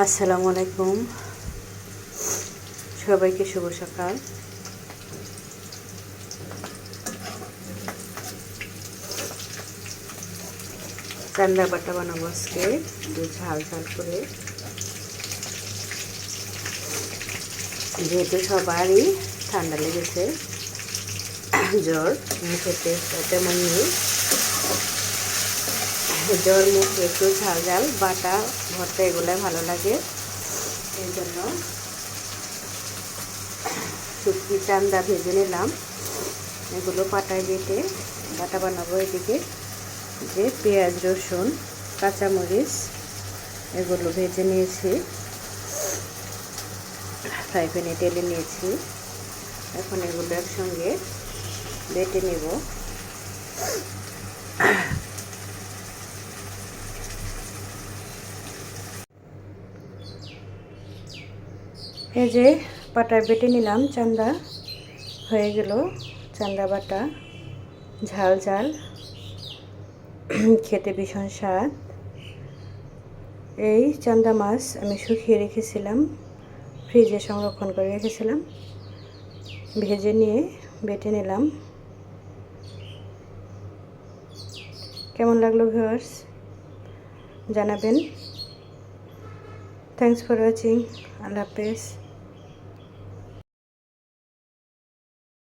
আসসালামু আলাইকুম, সবাইকে শুভ সকাল। চান্দা বাটা বানাবো আজকে একটু ঝাল ঝাল করে, যেহেতু সবারই ঠান্ডা লেগেছে, জ্বর মুখেতে তেমন নেই, জ্বর মুখে একটু ঝাল ঝাল বাটা ভর্তা এগুলো ভালো লাগে। এই জন্য শুটকি চান্দা ভেজে নিলাম, এগুলো পাটায় বেটে বাটা বানাবো। এদিকে যে পেঁয়াজ রসুন কাঁচামরিচ এগুলো ভেজে নিয়েছি, ফ্রাই প্যানে টেলে নিয়েছি। এখন এগুলো একসঙ্গে বেটে নেব। এই যে পাটায় বেটে নিলাম, চান্দা হয়ে গেল। চান্দা বাটা ঝাল ঝাল, খেতে ভীষণ স্বাদ। এই চান্দা মাছ আমি শুকিয়ে রেখেছিলাম, ফ্রিজে সংরক্ষণ করে রেখেছিলাম, ভেজে নিয়ে বেটে নিলাম। কেমন লাগলো ভিউয়ার্স জানাবেন। Thanks for watching. আল্লাহ হাফেজ।